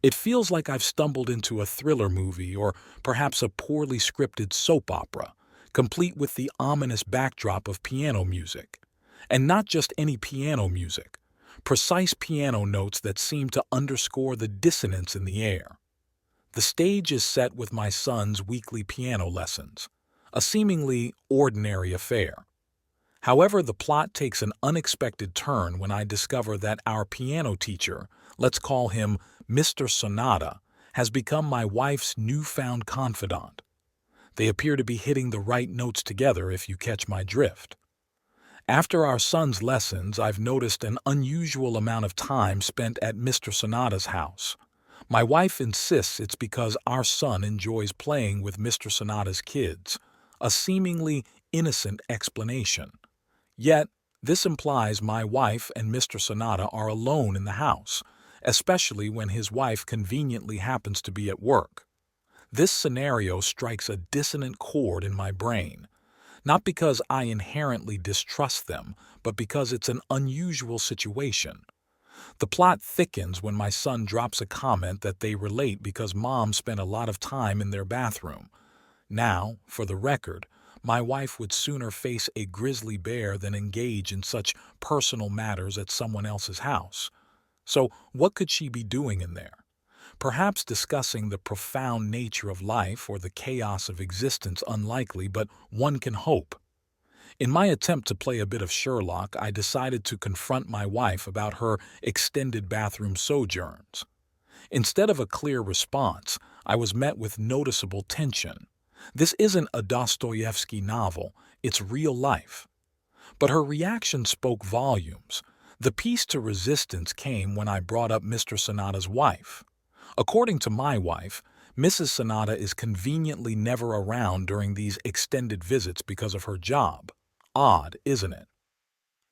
It feels like I've stumbled into a thriller movie or perhaps a poorly scripted soap opera, complete with the ominous backdrop of piano music. And not just any piano music, precise piano notes that seem to underscore the dissonance in the air. The stage is set with my son's weekly piano lessons, a seemingly ordinary affair. However, the plot takes an unexpected turn when I discover that our piano teacher, let's call him Mr. Sonata, has become my wife's newfound confidant. They appear to be hitting the right notes together, if you catch my drift. After our son's lessons, I've noticed an unusual amount of time spent at Mr. Sonata's house. My wife insists it's because our son enjoys playing with Mr. Sonata's kids, a seemingly innocent explanation. Yet, this implies my wife and Mr. Sonata are alone in the house, especially when his wife conveniently happens to be at work. This scenario strikes a dissonant chord in my brain, not because I inherently distrust them, but because it's an unusual situation. The plot thickens when my son drops a comment that they relate because mom spent a lot of time in their bathroom. Now, for the record, my wife would sooner face a grizzly bear than engage in such personal matters at someone else's house. So, what could she be doing in there? Perhaps discussing the profound nature of life or the chaos of existence. Unlikely, but one can hope. In my attempt to play a bit of Sherlock, I decided to confront my wife about her extended bathroom sojourns. Instead of a clear response, I was met with noticeable tension. This isn't a Dostoevsky novel, it's real life. But her reaction spoke volumes. The piece to resistance came when I brought up Mr. Sonata's wife. According to my wife, Mrs. Sonata is conveniently never around during these extended visits because of her job. Odd, isn't it?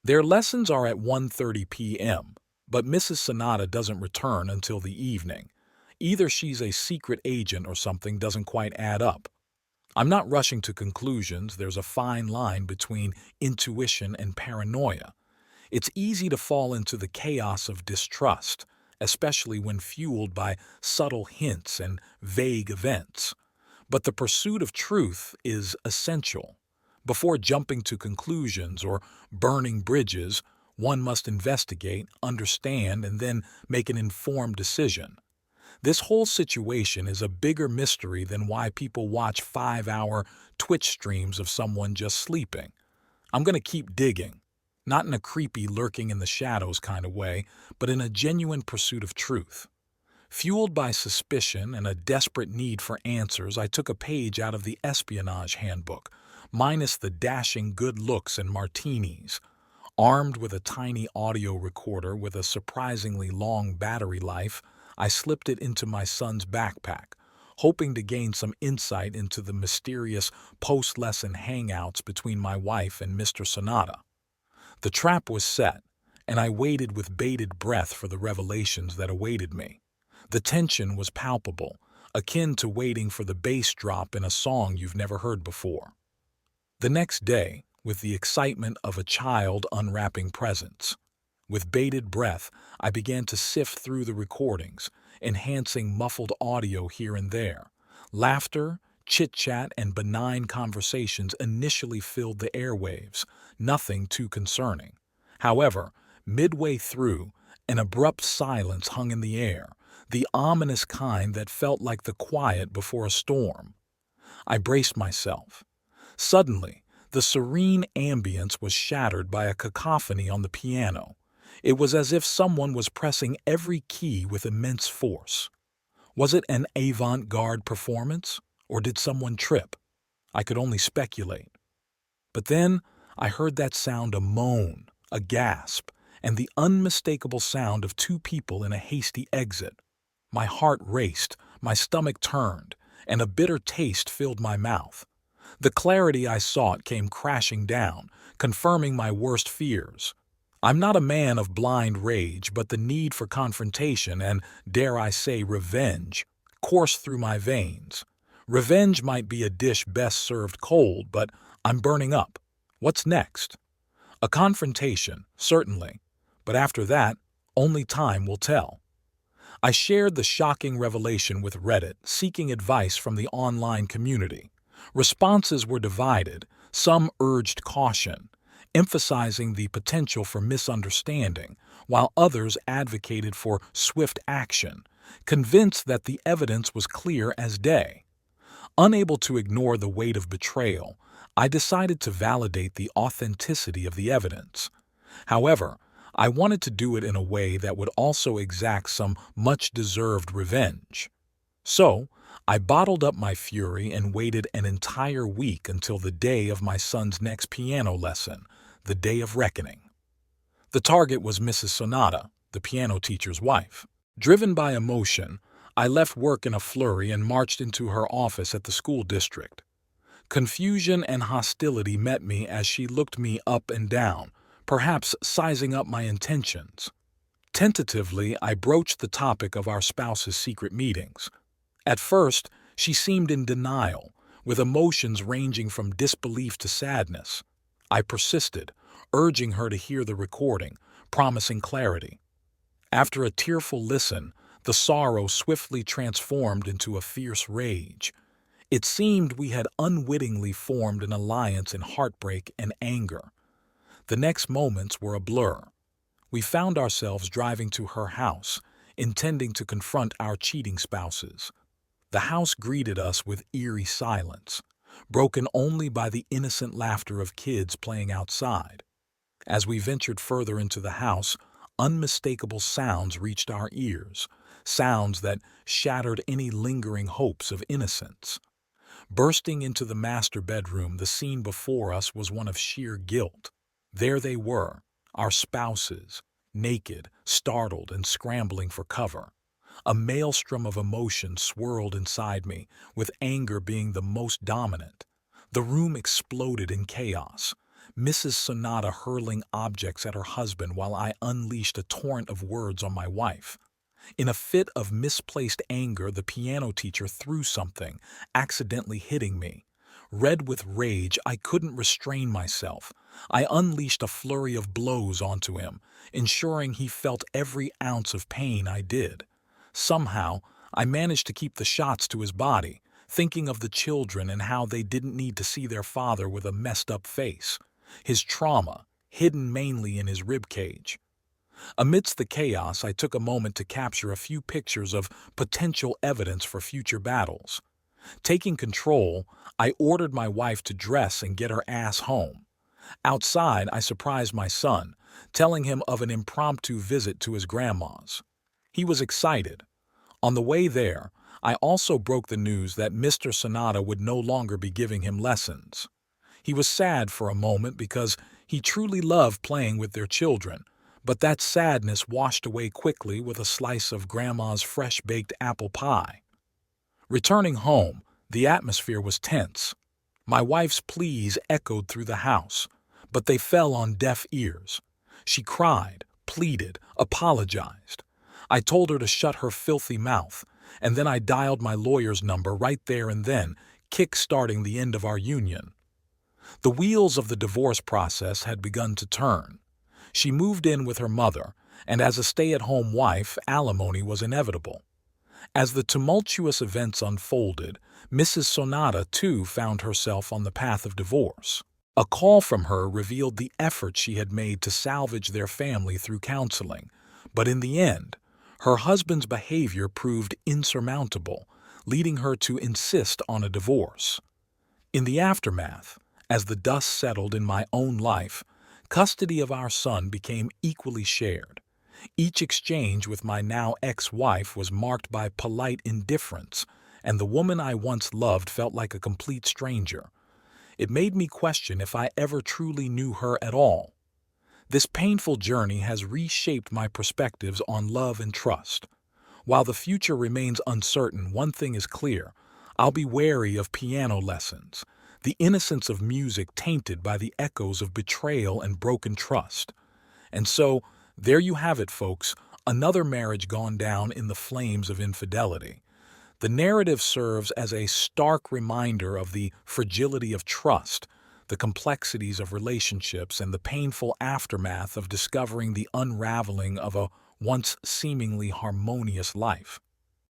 Their lessons are at 1:30 p.m., but Mrs. Sonata doesn't return until the evening. Either she's a secret agent or something doesn't quite add up. I'm not rushing to conclusions. There's a fine line between intuition and paranoia. It's easy to fall into the chaos of distrust, especially when fueled by subtle hints and vague events. But the pursuit of truth is essential. Before jumping to conclusions or burning bridges, one must investigate, understand, and then make an informed decision. This whole situation is a bigger mystery than why people watch 5-hour Twitch streams of someone just sleeping. I'm going to keep digging, not in a creepy lurking in the shadows kind of way, but in a genuine pursuit of truth. Fueled by suspicion and a desperate need for answers, I took a page out of the espionage handbook, minus the dashing good looks and martinis. Armed with a tiny audio recorder with a surprisingly long battery life, I slipped it into my son's backpack, hoping to gain some insight into the mysterious post-lesson hangouts between my wife and Mr. Sonata. The trap was set, and I waited with bated breath for the revelations that awaited me. The tension was palpable, akin to waiting for the bass drop in a song you've never heard before. The next day, with the excitement of a child unwrapping presents, with bated breath, I began to sift through the recordings, enhancing muffled audio here and there. Laughter, chit-chat, and benign conversations initially filled the airwaves, nothing too concerning. However, midway through, an abrupt silence hung in the air, the ominous kind that felt like the quiet before a storm. I braced myself. Suddenly, the serene ambience was shattered by a cacophony on the piano. It was as if someone was pressing every key with immense force. Was it an avant-garde performance, or did someone trip? I could only speculate. But then I heard that sound, a moan, a gasp, and the unmistakable sound of two people in a hasty exit. My heart raced, my stomach turned, and a bitter taste filled my mouth. The clarity I sought came crashing down, confirming my worst fears. I'm not a man of blind rage, but the need for confrontation and, dare I say, revenge coursed through my veins. Revenge might be a dish best served cold, but I'm burning up. What's next? A confrontation, certainly, but after that, only time will tell. I shared the shocking revelation with Reddit, seeking advice from the online community. Responses were divided. Some urged caution, emphasizing the potential for misunderstanding, while others advocated for swift action, convinced that the evidence was clear as day. Unable to ignore the weight of betrayal, I decided to validate the authenticity of the evidence. However, I wanted to do it in a way that would also exact some much-deserved revenge. So, I bottled up my fury and waited an entire week until the day of my son's next piano lesson, the day of reckoning. The target was Mrs. Sonata, the piano teacher's wife. Driven by emotion, I left work in a flurry and marched into her office at the school district. Confusion and hostility met me as she looked me up and down, perhaps sizing up my intentions. Tentatively, I broached the topic of our spouse's secret meetings. At first, she seemed in denial, with emotions ranging from disbelief to sadness. I persisted, urging her to hear the recording, promising clarity. After a tearful listen, the sorrow swiftly transformed into a fierce rage. It seemed we had unwittingly formed an alliance in heartbreak and anger. The next moments were a blur. We found ourselves driving to her house, intending to confront our cheating spouses. The house greeted us with eerie silence, broken only by the innocent laughter of kids playing outside. As we ventured further into the house, unmistakable sounds reached our ears, sounds that shattered any lingering hopes of innocence. Bursting into the master bedroom, the scene before us was one of sheer guilt. There they were, our spouses, naked, startled, and scrambling for cover. A maelstrom of emotion swirled inside me, with anger being the most dominant. The room exploded in chaos, Mrs. Sonata hurling objects at her husband while I unleashed a torrent of words on my wife. In a fit of misplaced anger, the piano teacher threw something, accidentally hitting me. Red with rage, I couldn't restrain myself. I unleashed a flurry of blows onto him, ensuring he felt every ounce of pain I did. Somehow, I managed to keep the shots to his body, thinking of the children and how they didn't need to see their father with a messed-up face. His trauma, hidden mainly in his ribcage. Amidst the chaos, I took a moment to capture a few pictures of potential evidence for future battles. Taking control, I ordered my wife to dress and get her ass home. Outside, I surprised my son, telling him of an impromptu visit to his grandma's. He was excited. On the way there, I also broke the news that Mr. Sonata would no longer be giving him lessons. He was sad for a moment because he truly loved playing with their children, but that sadness washed away quickly with a slice of Grandma's fresh-baked apple pie. Returning home, the atmosphere was tense. My wife's pleas echoed through the house, but they fell on deaf ears. She cried, pleaded, apologized. I told her to shut her filthy mouth, and then I dialed my lawyer's number right there and then, kick-starting the end of our union. The wheels of the divorce process had begun to turn. She moved in with her mother, and as a stay-at-home wife, alimony was inevitable. As the tumultuous events unfolded, Mrs. Sonata, too, found herself on the path of divorce. A call from her revealed the effort she had made to salvage their family through counseling, but in the end, her husband's behavior proved insurmountable, leading her to insist on a divorce. In the aftermath, as the dust settled in my own life, custody of our son became equally shared. Each exchange with my now ex-wife was marked by polite indifference, and the woman I once loved felt like a complete stranger. It made me question if I ever truly knew her at all. This painful journey has reshaped my perspectives on love and trust. While the future remains uncertain, one thing is clear: I'll be wary of piano lessons, the innocence of music tainted by the echoes of betrayal and broken trust. And so, there you have it, folks, another marriage gone down in the flames of infidelity. The narrative serves as a stark reminder of the fragility of trust, the complexities of relationships, and the painful aftermath of discovering the unraveling of a once seemingly harmonious life.